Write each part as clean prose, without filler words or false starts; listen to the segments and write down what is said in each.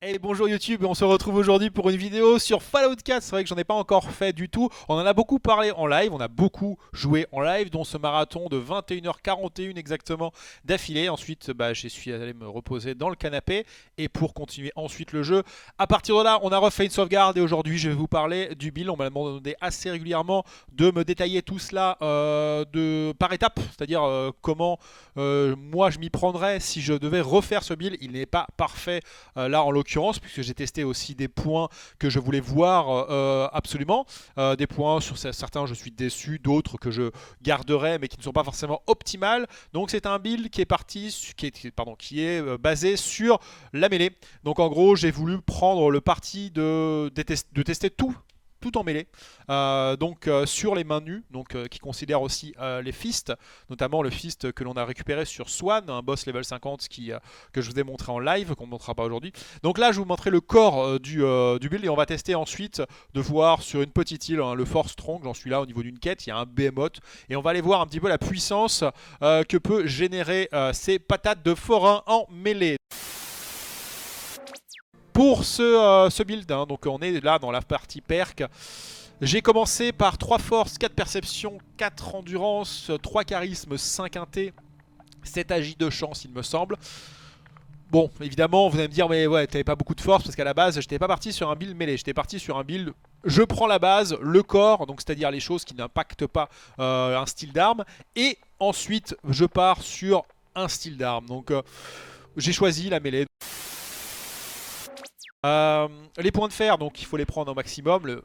Hey, bonjour YouTube, on se retrouve aujourd'hui pour une vidéo sur Fallout 4. C'est vrai que j'en ai pas encore fait du tout. On en a beaucoup parlé en live, on a beaucoup joué en live, dont ce marathon de 21h41 exactement d'affilée. Ensuite, je suis allé me reposer dans le canapé et pour continuer ensuite le jeu. À partir de là, on a refait une sauvegarde et aujourd'hui, je vais vous parler du build. On m'a demandé assez régulièrement de me détailler tout cela par étapes, c'est-à-dire comment moi je m'y prendrais si je devais refaire ce build. Il n'est pas parfait là en l'occurrence, puisque j'ai testé aussi des points que je voulais voir absolument. Des points sur certains je suis déçu, d'autres que je garderai mais qui ne sont pas forcément optimales. Donc c'est un build qui est basé sur la mêlée. Donc en gros j'ai voulu prendre le parti de tester tout en mêlée, sur les mains nues, qui considèrent aussi les fists, notamment le fist que l'on a récupéré sur Swan, un boss level 50 que je vous ai montré en live, qu'on ne montrera pas aujourd'hui. Donc là je vous montrerai le corps du build et on va tester ensuite de voir sur une petite île, hein, le Fort Strong, j'en suis là au niveau d'une quête, il y a un behemoth et on va aller voir un petit peu la puissance que peut générer ces patates de forain en mêlée. Pour ce build, hein, donc on est là dans la partie perk. J'ai commencé par 3 force, 4 perception, 4 endurance, 3 charisme, 5 inté, 7 agi de chance il me semble. Bon, évidemment, vous allez me dire, mais ouais, t'avais pas beaucoup de force parce qu'à la base, j'étais pas parti sur un build mêlée. J'étais parti sur un build, je prends la base, le corps, donc c'est-à-dire les choses qui n'impactent pas un style d'arme, et ensuite je pars sur un style d'arme. Donc j'ai choisi la mêlée. Les points de fer, donc il faut les prendre au maximum.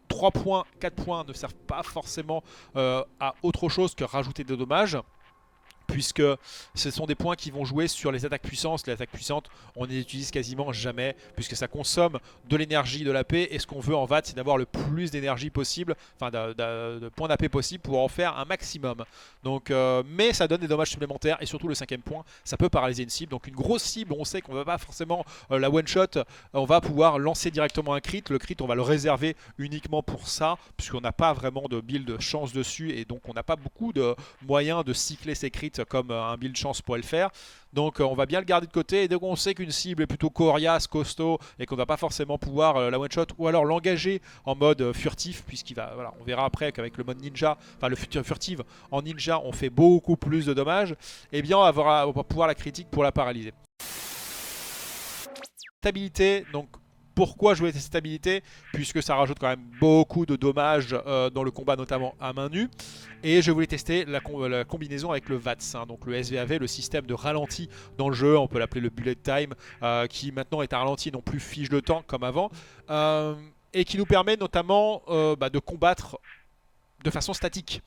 3 points, 4 points ne servent pas forcément à autre chose que rajouter des dommages, puisque ce sont des points qui vont jouer sur les attaques puissantes. Les attaques puissantes, on ne les utilise quasiment jamais, puisque ça consomme de l'énergie de l'AP, et ce qu'on veut en VAT, c'est d'avoir le plus d'énergie possible, enfin de points d'AP possible pour en faire un maximum. Donc, mais ça donne des dommages supplémentaires, et surtout le 5ème point, ça peut paralyser une cible. Donc une grosse cible, on sait qu'on ne va pas forcément la one-shot, on va pouvoir lancer directement un crit. Le crit, on va le réserver uniquement pour ça, puisqu'on n'a pas vraiment de build chance dessus, et donc on n'a pas beaucoup de moyens de cycler ces crits comme un build chance pourrait le faire. Donc on va bien le garder de côté, et dès qu'on sait qu'une cible est plutôt coriace, costaud, et qu'on ne va pas forcément pouvoir la one shot, ou alors l'engager en mode furtif, puisqu'il va, voilà, on verra après qu'avec le mode ninja, enfin le furtive en ninja, on fait beaucoup plus de dommages, et bien on va pouvoir la critique pour la paralyser. Stabilité, donc pourquoi jouer cette stabilité? Puisque ça rajoute quand même beaucoup de dommages dans le combat, notamment à main nue. Et je voulais tester la combinaison avec le VATS, hein, donc le SVAV, le système de ralenti dans le jeu. On peut l'appeler le bullet time, qui maintenant est un ralenti et non plus fiche de temps comme avant. Et qui nous permet notamment de combattre de façon statique.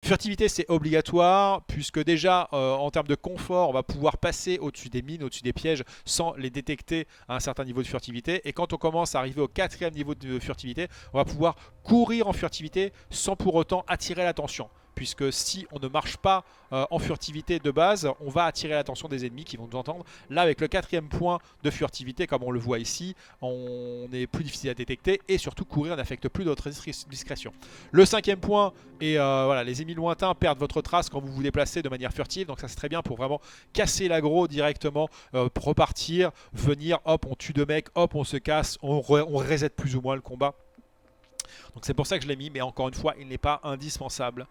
Furtivité, c'est obligatoire, puisque déjà en termes de confort, on va pouvoir passer au-dessus des mines, au-dessus des pièges sans les détecter à un certain niveau de furtivité. Et quand on commence à arriver au 4ème niveau de furtivité, on va pouvoir courir en furtivité sans pour autant attirer l'attention. Puisque si on ne marche pas en furtivité de base, on va attirer l'attention des ennemis qui vont nous entendre. Là, avec le 4ème point de furtivité, comme on le voit ici, on est plus difficile à détecter, et surtout courir n'affecte plus notre discrétion. Le 5ème point, et voilà, les ennemis lointains perdent votre trace quand vous vous déplacez de manière furtive, donc ça c'est très bien pour vraiment casser l'aggro directement, repartir, venir, hop, on tue deux mecs, hop, on se casse, on reset plus ou moins le combat. Donc c'est pour ça que je l'ai mis, mais encore une fois, il n'est pas indispensable.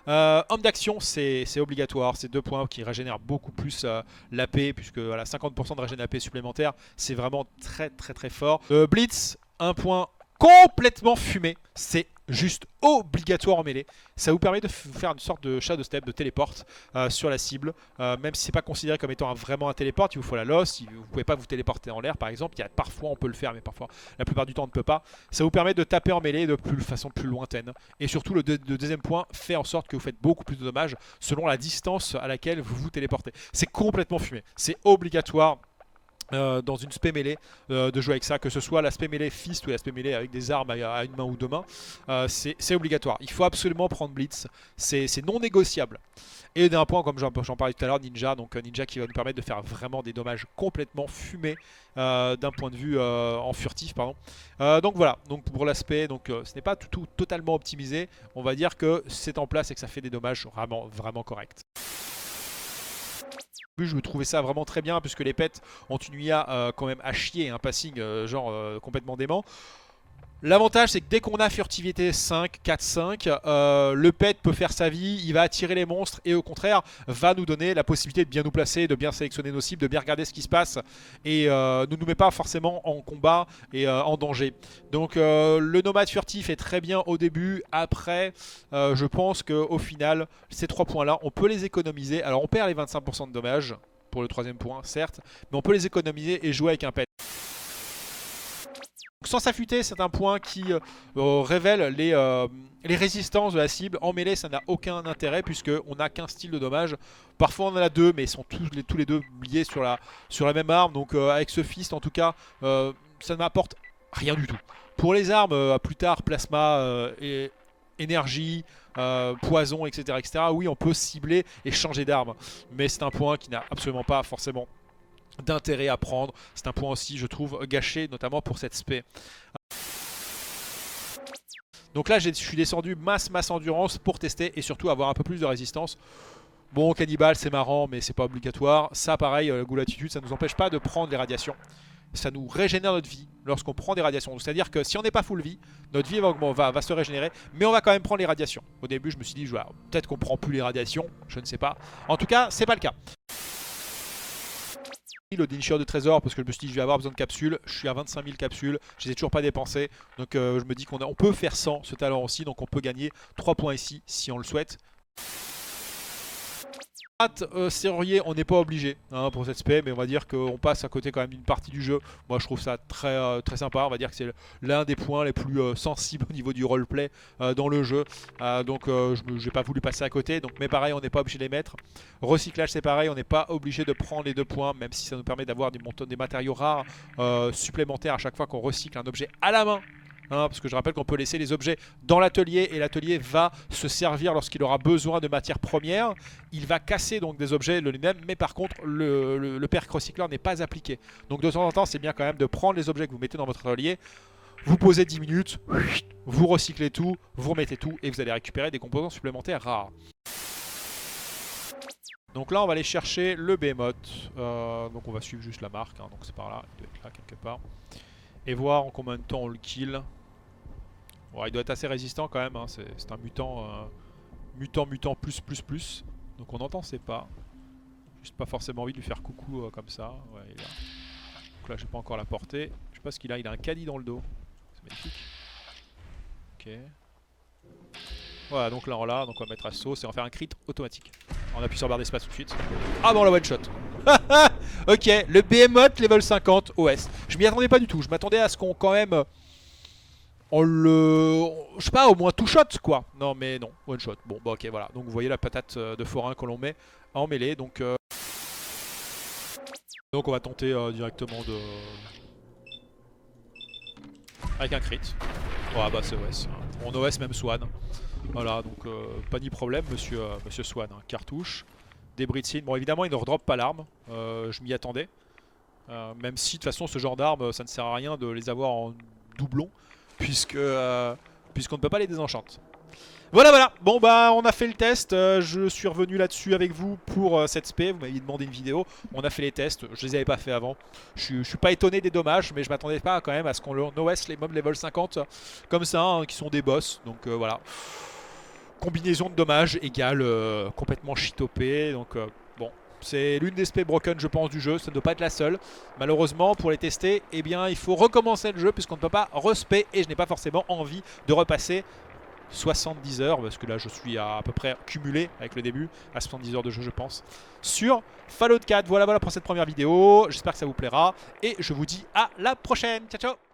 Homme d'action, c'est obligatoire, c'est 2 points qui régénèrent beaucoup plus l'AP, puisque voilà, 50% de régène AP supplémentaire, c'est vraiment très très très fort. Blitz, 1 point complètement fumé, c'est juste obligatoire en mêlée. Ça vous permet de faire une sorte de shadow step, de téléporte sur la cible, même si c'est pas considéré comme étant vraiment un téléporte, il vous faut la loss, vous pouvez pas vous téléporter en l'air par exemple, parfois on peut le faire mais parfois la plupart du temps on ne peut pas. Ça vous permet de taper en mêlée de façon plus lointaine. Et surtout le deuxième point fait en sorte que vous faites beaucoup plus de dommages selon la distance à laquelle vous vous téléportez. C'est complètement fumé, c'est obligatoire. Dans une spé mêlée de jouer avec ça, que ce soit l'aspect mêlée fist ou l'aspect mêlée avec des armes à une main ou deux mains, c'est obligatoire. Il faut absolument prendre Blitz, c'est non négociable. Et d'un point, comme j'en parlais tout à l'heure, Ninja, donc Ninja qui va nous permettre de faire vraiment des dommages complètement fumés d'un point de vue en furtif, pardon. Donc voilà, donc pour l'aspect, ce n'est pas tout totalement optimisé, on va dire que c'est en place et que ça fait des dommages vraiment corrects. Je me trouvais ça vraiment très bien puisque les pets ont une IA quand même à chier, un passing complètement dément. L'avantage c'est que dès qu'on a furtivité 5, 4, 5, le pet peut faire sa vie, il va attirer les monstres et au contraire va nous donner la possibilité de bien nous placer, de bien sélectionner nos cibles, de bien regarder ce qui se passe et ne nous met pas forcément en combat et en danger. Donc le nomade furtif est très bien au début, après je pense qu'au final ces 3 points là on peut les économiser. Alors on perd les 25% de dommages pour le 3ème point certes, mais on peut les économiser et jouer avec un pet. Sans s'affûter, c'est un point qui révèle les résistances de la cible. En mêlée, ça n'a aucun intérêt puisqu'on n'a qu'un style de dommage. Parfois, on en a 2, mais ils sont tous les 2 liés sur la même arme. Donc, avec ce fist, en tout cas, ça ne m'apporte rien du tout. Pour les armes, plus tard, plasma, énergie, poison, etc., etc., oui, on peut cibler et changer d'arme. Mais c'est un point qui n'a absolument pas forcément d'intérêt à prendre. C'est un point aussi, je trouve, gâché, notamment pour cette spé. Donc là, je suis descendu masse endurance pour tester et surtout avoir un peu plus de résistance. Bon, cannibale, c'est marrant, mais c'est pas obligatoire. Ça, pareil, goût l'attitude, ça ne nous empêche pas de prendre les radiations. Ça nous régénère notre vie lorsqu'on prend des radiations. C'est-à-dire que si on n'est pas full vie, notre vie va se régénérer, mais on va quand même prendre les radiations. Au début, je me suis dit, peut-être qu'on prend plus les radiations, je ne sais pas. En tout cas, c'est pas le cas. Le dénicheur de trésors parce que je me suis dit je vais avoir besoin de capsules. Je suis à 25 000 capsules, je les ai toujours pas dépensées. Donc je me dis qu'on peut faire 100 ce talent aussi. Donc on peut gagner 3 points ici si on le souhaite. Serrurier, on n'est pas obligé pour cette spé, mais on va dire qu'on passe à côté quand même d'une partie du jeu. Moi je trouve ça très sympa, on va dire que c'est l'un des points les plus sensibles au niveau du roleplay dans le jeu. Donc j'ai pas voulu passer à côté, mais pareil on n'est pas obligé de les mettre. Recyclage c'est pareil, on n'est pas obligé de prendre les 2 points, même si ça nous permet d'avoir des matériaux rares supplémentaires à chaque fois qu'on recycle un objet à la main. Parce que je rappelle qu'on peut laisser les objets dans l'atelier et l'atelier va se servir lorsqu'il aura besoin de matières premières. Il va casser donc des objets lui-même, mais par contre le perk recycleur n'est pas appliqué. Donc de temps en temps c'est bien quand même de prendre les objets que vous mettez dans votre atelier, vous posez 10 minutes, vous recyclez tout, vous remettez tout et vous allez récupérer des composants supplémentaires rares. Donc là on va aller chercher le behemoth, donc on va suivre juste la marque, donc c'est par là, il doit être là quelque part. Et voir en combien de temps on le kill. Bon, il doit être assez résistant quand même, c'est un mutant plus. Donc on entend ses pas. Juste pas forcément envie de lui faire coucou comme ça. Ouais, il est là. Donc là j'ai pas encore la portée. Je sais pas ce qu'il a, il a un caddie dans le dos. C'est magnifique. Ok. Voilà, donc là on l'a, donc on va mettre à sauce et on va faire un crit automatique. On appuie sur barre d'espace tout de suite. Ah bon, la one shot. Ok, le behemoth level 50 OS. Je m'y attendais pas du tout, je m'attendais à ce qu'on quand même... je sais pas, au moins two shot quoi. Non mais non, one shot. Bon bah ok voilà, donc vous voyez la patate de forain que l'on met en mêlée. Donc on va tenter directement de... avec un crit. Oh bah c'est OS. Mon OS même Swan. Voilà, donc pas ni problème monsieur Swan. Cartouche, débris de signe. Bon évidemment il ne redroppe pas l'arme, je m'y attendais. Même si de toute façon ce genre d'armes ça ne sert à rien de les avoir en doublon. Puisqu'on ne peut pas les désenchanter. Voilà, bon bah on a fait le test, je suis revenu là-dessus avec vous pour cette spé, vous m'aviez demandé une vidéo, on a fait les tests, je les avais pas fait avant, je suis pas étonné des dommages, mais je m'attendais pas quand même à ce qu'on OS les mobs level 50 comme ça, qui sont des boss, donc voilà. Combinaison de dommages égale complètement shitopé, donc bon. C'est l'une des spé broken je pense du jeu, ça ne doit pas être la seule. Malheureusement pour les tester, eh bien il faut recommencer le jeu puisqu'on ne peut pas respé et je n'ai pas forcément envie de repasser 70 heures, parce que là je suis à peu près cumulé avec le début, à 70 heures de jeu je pense, sur Fallout 4. Voilà pour cette première vidéo, j'espère que ça vous plaira et je vous dis à la prochaine, ciao ciao.